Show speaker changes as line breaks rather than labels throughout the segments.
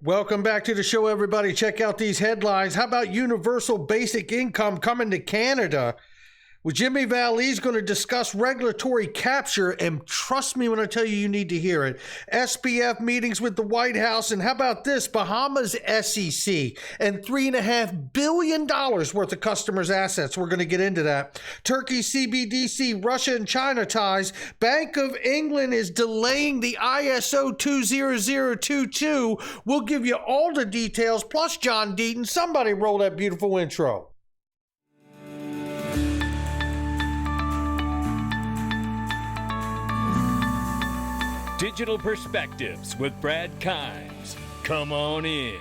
Welcome back to the show, everybody. Check out these headlines. How about universal basic income coming to Canada? Well, Jimmy Valley's going to discuss regulatory capture, and trust me when I tell you, you need to hear it. SBF meetings with the White House, and how about this? Bahamas SEC and $3.5 billion worth of customers' assets. We're going to get into that. Turkey CBDC, Russia and China ties. Bank of England is delaying the ISO20022. We'll give you all the details, plus John Deaton. Somebody roll that beautiful intro.
Digital Perspectives with Brad Kimes. Come on in.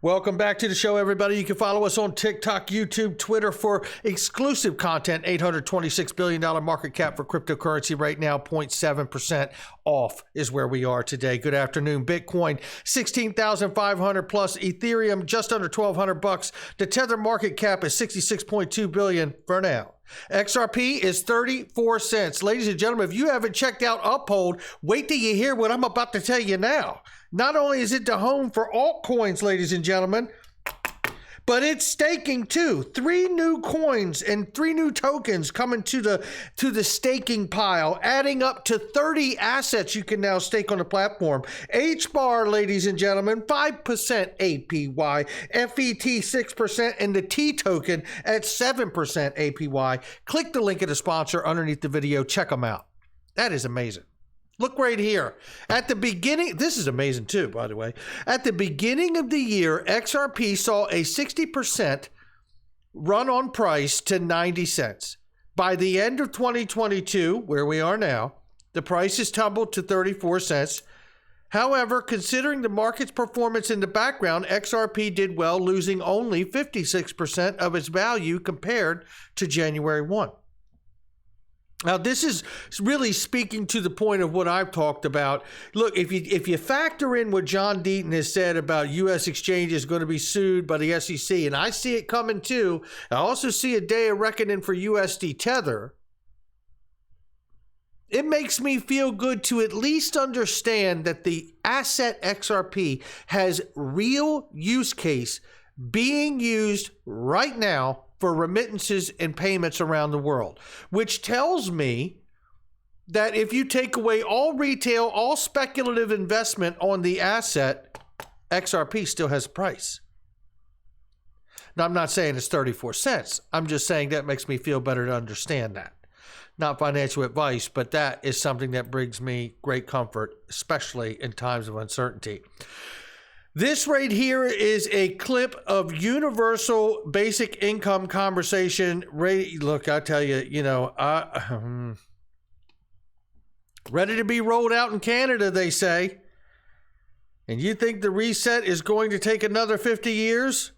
Welcome back to the show, everybody. You can follow us on TikTok, YouTube, Twitter for exclusive content. $826 billion market cap for cryptocurrency right now, 0.7% off is where we are today. Good afternoon. Bitcoin, 16,500 plus. Ethereum, just under $1,200. The Tether market cap is 66.2 billion for now. XRP is 34 cents. Ladies and gentlemen, if you haven't checked out Uphold, wait till you hear what I'm about to tell you now. Not only is it the home for altcoins, ladies and gentlemen, but it's staking too. 3 new coins and 3 new tokens coming to the staking pile, adding up to 30 assets you can now stake on the platform. HBAR, ladies and gentlemen, 5% APY, FET 6%, and the T token at 7% APY. Click the link in the sponsor underneath the video. Check them out. That is amazing. Look right here. At the beginning, this is amazing too, by the way. At the beginning of the year, XRP saw a 60% run on price to 90 cents. By the end of 2022, where we are now, the price has tumbled to 34 cents. However, considering the market's performance in the background, XRP did well, losing only 56% of its value compared to January 1. Now, this is really speaking to the point of what I've talked about. Look, if you factor in what John Deaton has said about U.S. exchanges going to be sued by the SEC, and I see it coming too, I also see a day of reckoning for USD Tether. It makes me feel good to at least understand that the asset XRP has real use case being used right now for remittances and payments around the world, which tells me that if you take away all retail, all speculative investment on the asset, XRP still has a price. Now, I'm not saying it's 34 cents. I'm just saying that makes me feel better to understand that. Not financial advice, but that is something that brings me great comfort, especially in times of uncertainty. This right here is a clip of universal basic income conversation. Look, I tell you, ready to be rolled out in Canada, they say. And you think the reset is going to take another 50 years?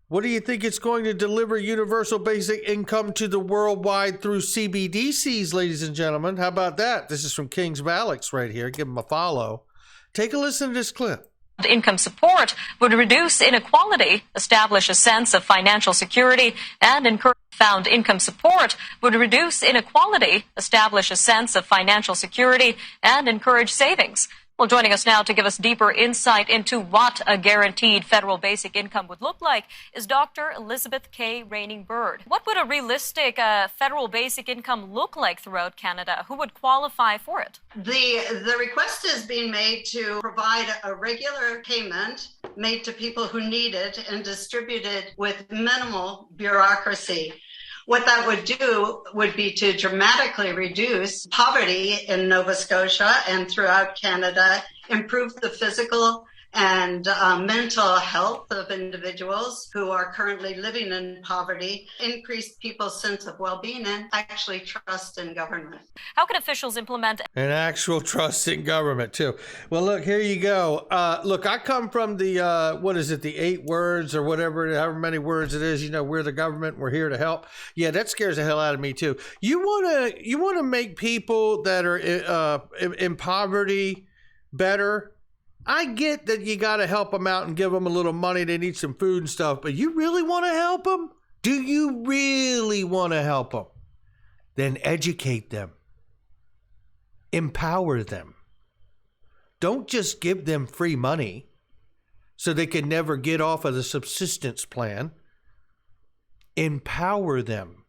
What do you think it's going to deliver universal basic income to the worldwide through CBDCs, ladies and gentlemen? How about that? This is from King's Valix right here. Give them a follow. Take a listen to this clip.
Income support would reduce inequality, establish a sense of financial security, and encourage found income support would reduce inequality, establish a sense of financial security, and encourage savings. Well, joining us now to give us deeper insight into what a guaranteed federal basic income would look like is Dr. Elizabeth K. Raining-Bird. What would a realistic federal basic income look like throughout Canada? Who would qualify for it?
The request is being made to provide a regular payment made to people who need it and distributed with minimal bureaucracy. What that would do would be to dramatically reduce poverty in Nova Scotia and throughout Canada, improve the physical and mental health of individuals who are currently living in poverty, increase people's sense of well-being, and actually trust in government.
How can officials implement
an actual trust in government too? Well, look, here you go. Look, I come from the, the 8 words or whatever, however many words it is, we're the government, we're here to help. Yeah, that scares the hell out of me too. You want to make people that are in poverty better. I get that you got to help them out and give them a little money. They need some food and stuff, but you really want to help them? Do you really want to help them? Then educate them. Empower them. Don't just give them free money so they can never get off of the subsistence plan. Empower them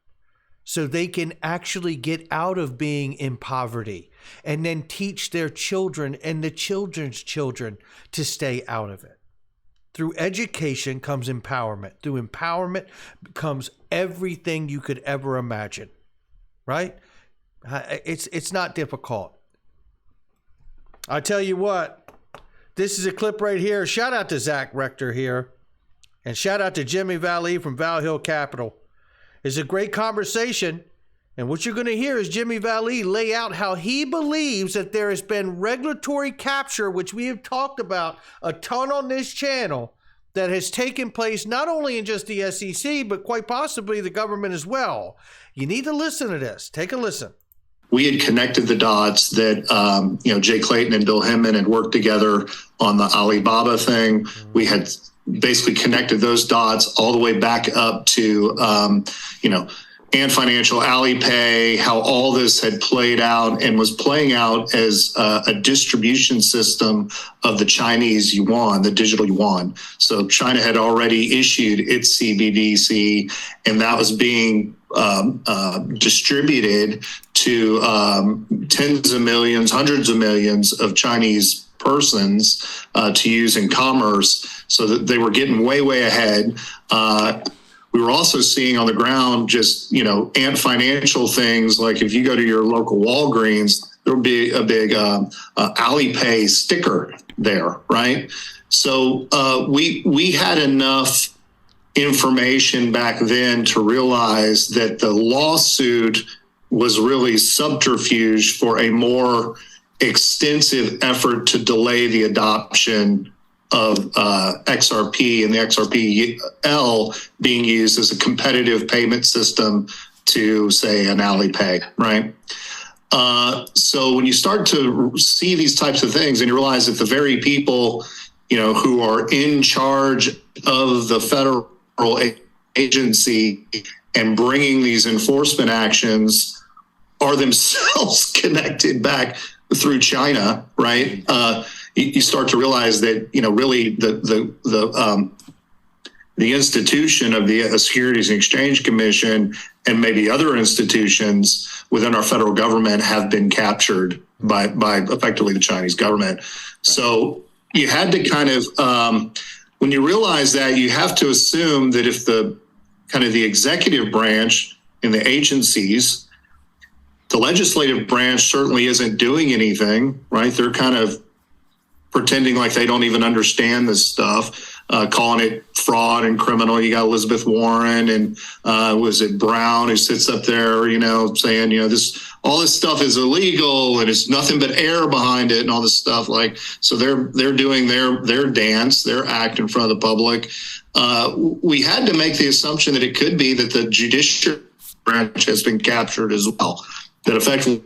so they can actually get out of being in poverty, and then teach their children and the children's children to stay out of it. Through education comes empowerment. Through empowerment comes everything you could ever imagine, right? It's not difficult. I tell you what, this is a clip right here. Shout out to Zach Rector here, and shout out to Jimmy Valley from Val Hill Capital. It's a great conversation, and what you're going to hear is Jimmy Valley lay out how he believes that there has been regulatory capture, which we have talked about a ton on this channel, that has taken place not only in just the SEC, but quite possibly the government as well. You need to listen to this. Take a listen.
We had connected the dots that, Jay Clayton and Bill Hinman had worked together on the Alibaba thing. We had basically connected those dots all the way back up to, Ant Financial, Alipay, how all this had played out and was playing out as a distribution system of the Chinese yuan, the digital yuan. So China had already issued its CBDC, and that was being distributed to tens of millions, hundreds of millions of Chinese persons to use in commerce, so that they were getting way, way ahead. We were also seeing on the ground just, Ant Financial things, like if you go to your local Walgreens, there would be a big Alipay sticker there, right? So we had enough information back then to realize that the lawsuit was really subterfuge for a more extensive effort to delay the adoption of XRP and the XRP-L being used as a competitive payment system to, say, an Alipay, right? So when you start to see these types of things and you realize that the very people, who are in charge of the federal agency and bringing these enforcement actions are themselves connected back through China, right? You start to realize that, really the institution of the Securities and Exchange Commission and maybe other institutions within our federal government have been captured by effectively the Chinese government. So you had to kind of, when you realize that, you have to assume that if the executive branch and the agencies, the legislative branch certainly isn't doing anything, right? They're kind of pretending like they don't even understand this stuff, calling it fraud and criminal. You got Elizabeth Warren and was it Brown who sits up there, saying, all this stuff is illegal and it's nothing but air behind it and all this stuff. So they're doing their dance, their act in front of the public. We had to make the assumption that it could be that the judicial branch has been captured as well, that effectively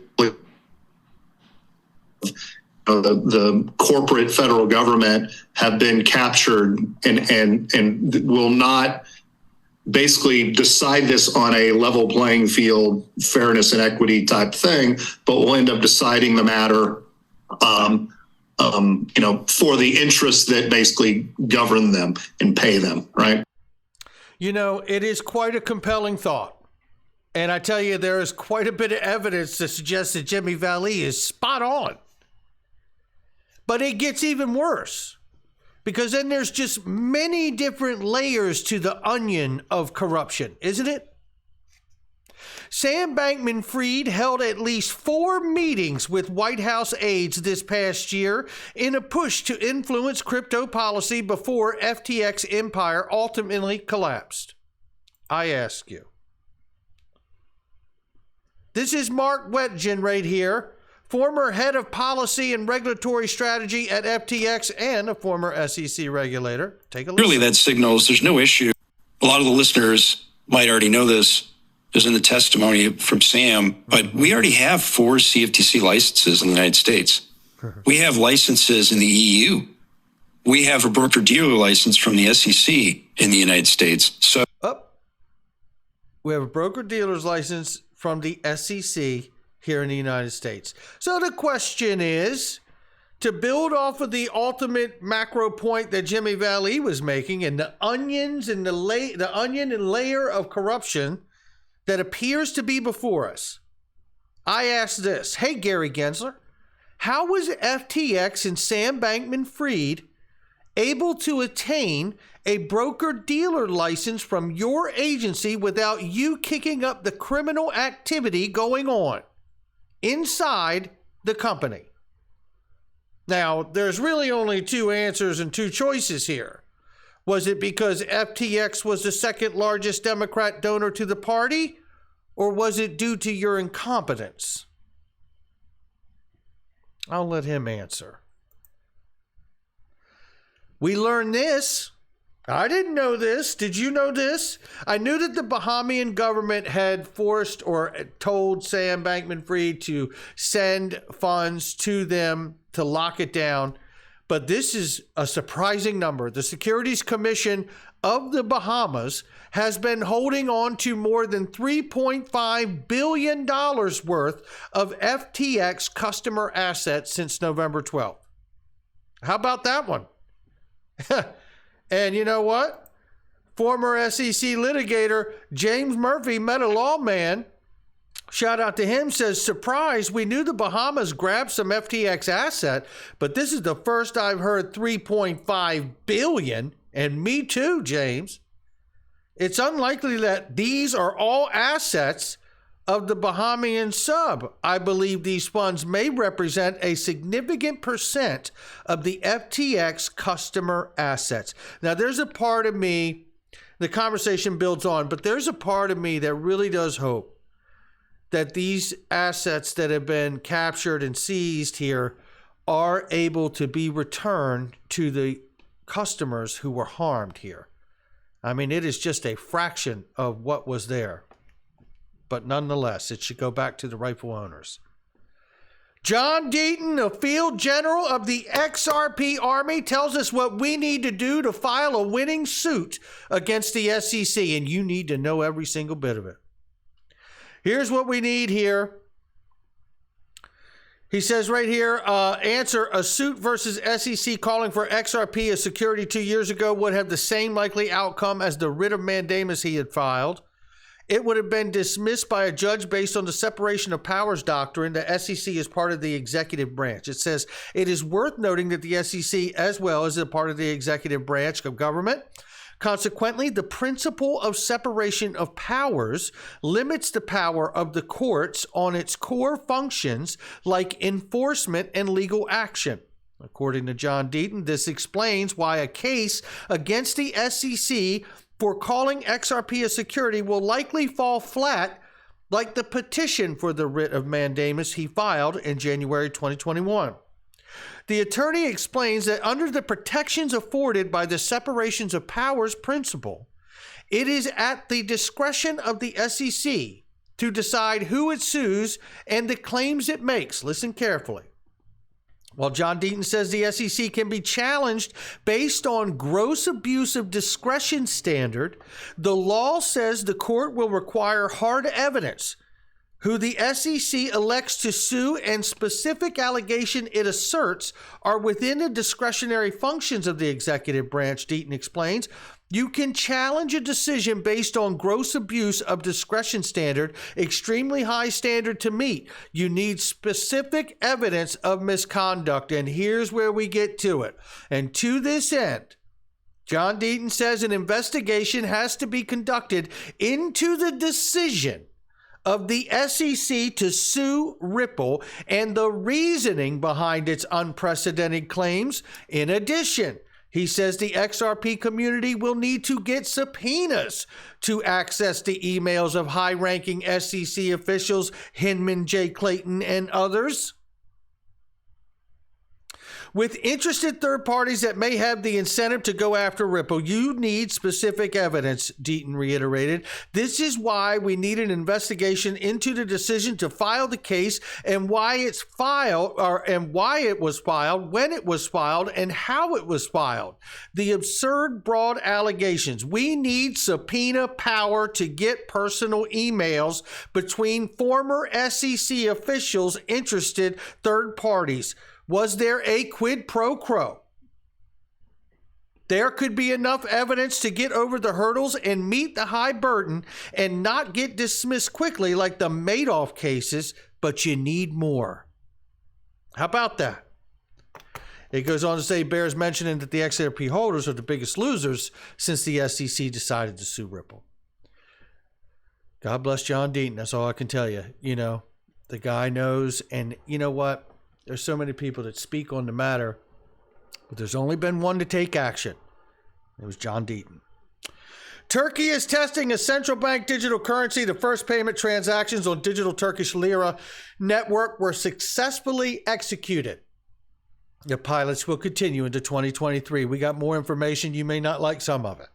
the corporate federal government have been captured and will not basically decide this on a level playing field, fairness and equity type thing, but will end up deciding the matter, for the interests that basically govern them and pay them, right?
It is quite a compelling thought. And I tell you, there is quite a bit of evidence to suggest that Jimmy Valley is spot on. But it gets even worse, because then there's just many different layers to the onion of corruption, isn't it? Sam Bankman-Fried held at least 4 meetings with White House aides this past year in a push to influence crypto policy before FTX empire ultimately collapsed. I ask you. This is Mark Wetjen right here, former head of policy and regulatory strategy at FTX and a former SEC regulator. Take a look.
Really, that signals there's no issue. A lot of the listeners might already know this, is in the testimony from Sam, but we already have 4 CFTC licenses in the United States. We have licenses in the EU. We have a broker-dealer license from the SEC in the United States. So,
we have a broker-dealer's license from the SEC here in the United States. So the question is, to build off of the ultimate macro point that Jimmy Valley was making, and the onions and the onion and layer of corruption that appears to be before us, I ask this: hey, Gary Gensler, how was FTX and Sam Bankman-Fried able to attain a broker-dealer license from your agency without you kicking up the criminal activity going on inside the company? Now, there's really only two answers and two choices here. Was it because FTX was the second largest Democrat donor to the party, or was it due to your incompetence? I'll let him answer. We learned this. I didn't know this. Did you know this? I knew that the Bahamian government had forced or told Sam Bankman-Fried to send funds to them to lock it down. But this is a surprising number. The Securities Commission of the Bahamas has been holding on to more than $3.5 billion worth of FTX customer assets since November 12th. How about that one? And you know what? Former SEC litigator James Murphy met a lawman. Shout out to him, says, surprise, we knew the Bahamas grabbed some FTX asset, but this is the first I've heard $3.5 billion. And me too, James. It's unlikely that these are all assets of the Bahamian sub. I believe these funds may represent a significant percent of the FTX customer assets. Now, there's a part of me, the conversation builds on, but there's a part of me that really does hope that these assets that have been captured and seized here are able to be returned to the customers who were harmed here. I mean, it is just a fraction of what was there. But nonetheless, it should go back to the rightful owners. John Deaton, a field general of the XRP Army, tells us what we need to do to file a winning suit against the SEC, and you need to know every single bit of it. Here's what we need here. He says right here, answer, a suit versus SEC calling for XRP as security 2 years ago would have the same likely outcome as the writ of mandamus he had filed. It would have been dismissed by a judge based on the separation of powers doctrine. The SEC is part of the executive branch. It says, it is worth noting that the SEC as well is a part of the executive branch of government. Consequently, the principle of separation of powers limits the power of the courts on its core functions like enforcement and legal action. According to John Deaton, this explains why a case against the SEC for calling XRP a security will likely fall flat, like the petition for the writ of mandamus he filed in January 2021. The attorney explains that under the protections afforded by the separations of powers principle, it is at the discretion of the SEC to decide who it sues and the claims it makes. Listen carefully. While John Deaton says the SEC can be challenged based on gross abuse of discretion standard, the law says the court will require hard evidence who the SEC elects to sue and specific allegation it asserts are within the discretionary functions of the executive branch, Deaton explains. You can challenge a decision based on gross abuse of discretion standard, extremely high standard to meet. You need specific evidence of misconduct, and here's where we get to it. And to this end, John Deaton says an investigation has to be conducted into the decision of the SEC to sue Ripple and the reasoning behind its unprecedented claims. In addition, he says the XRP community will need to get subpoenas to access the emails of high-ranking SEC officials, Hinman J. Clayton, and others. With interested third parties that may have the incentive to go after Ripple, you need specific evidence, Deaton reiterated. This is why we need an investigation into the decision to file the case and why it's filed, and why it was filed, when it was filed, and how it was filed. The absurd, broad allegations. We need subpoena power to get personal emails between former SEC officials, interested third parties. Was there a quid pro quo? There could be enough evidence to get over the hurdles and meet the high burden and not get dismissed quickly like the Madoff cases, but you need more. How about that? It goes on to say, bears mentioning that the XRP holders are the biggest losers since the SEC decided to sue Ripple. God bless John Deaton. That's all I can tell you. You know, the guy knows, and you know what? There's so many people that speak on the matter, but there's only been one to take action. It was John Deaton. Turkey is testing a central bank digital currency. The first payment transactions on digital Turkish lira network were successfully executed. The pilots will continue into 2023. We got more information. You may not like some of it.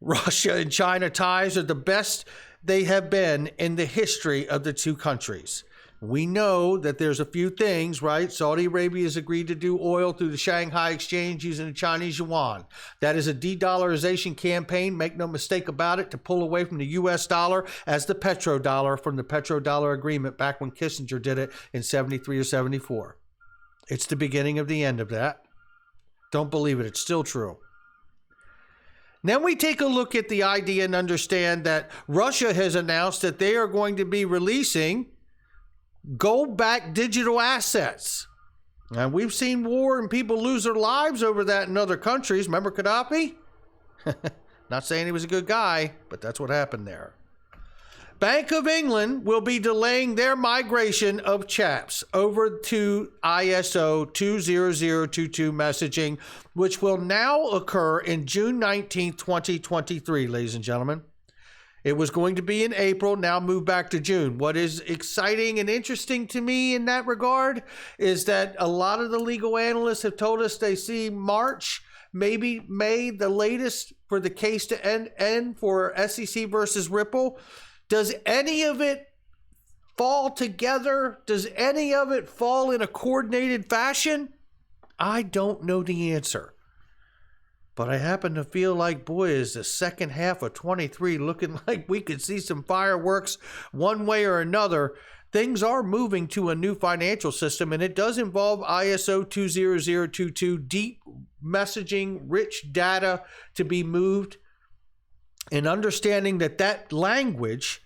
Russia and China ties are the best they have been in the history of the two countries. We know that there's a few things, right? Saudi Arabia has agreed to do oil through the Shanghai exchange using the Chinese yuan. That is a de-dollarization campaign, make no mistake about it, to pull away from the U.S. dollar as the petrodollar from the petrodollar agreement back when Kissinger did it in 73 or 74. It's the beginning of the end of that. Don't believe it. It's still true. Then we take a look at the idea and understand that Russia has announced that they are going to be releasing gold-backed digital assets. And we've seen war and people lose their lives over that in other countries. Remember Gaddafi? Not saying he was a good guy, but that's what happened there. Bank of England will be delaying their migration of chaps over to ISO20022 messaging, which will now occur in June 19, 2023, ladies and gentlemen. It was going to be in April, now moved back to June. What is exciting and interesting to me in that regard is that a lot of the legal analysts have told us they see March, maybe May, the latest for the case to end for SEC versus Ripple. Does any of it fall together? Does any of it fall in a coordinated fashion? I don't know the answer. But I happen to feel like, boy, is the second half of 23 looking like we could see some fireworks one way or another. Things are moving to a new financial system, and it does involve ISO 20022, deep messaging, rich data to be moved, and understanding that that language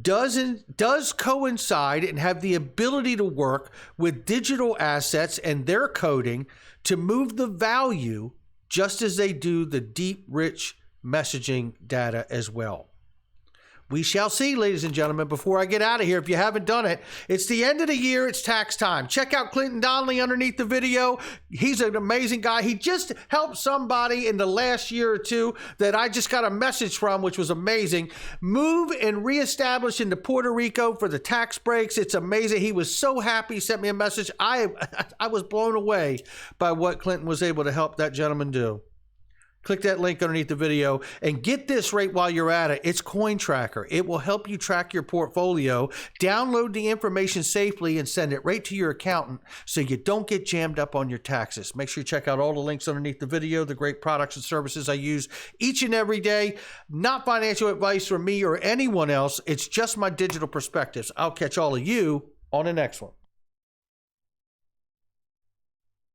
does coincide and have the ability to work with digital assets and their coding to move the value just as they do the deep, rich messaging data as well. We shall see, ladies and gentlemen. Before I get out of here, if you haven't done it, it's the end of the year. It's tax time. Check out Clinton Donnelly underneath the video. He's an amazing guy. He just helped somebody in the last year or two that I just got a message from, which was amazing. Move and reestablish into Puerto Rico for the tax breaks. It's amazing. He was so happy. He sent me a message. I was blown away by what Clinton was able to help that gentleman do. Click that link underneath the video and get this rate while you're at it. It's Coin Tracker. It will help you track your portfolio, download the information safely, and send it right to your accountant so you don't get jammed up on your taxes. Make sure you check out all the links underneath the video, the great products and services I use each and every day. Not financial advice from me or anyone else. It's just my digital perspectives. I'll catch all of you on the next one.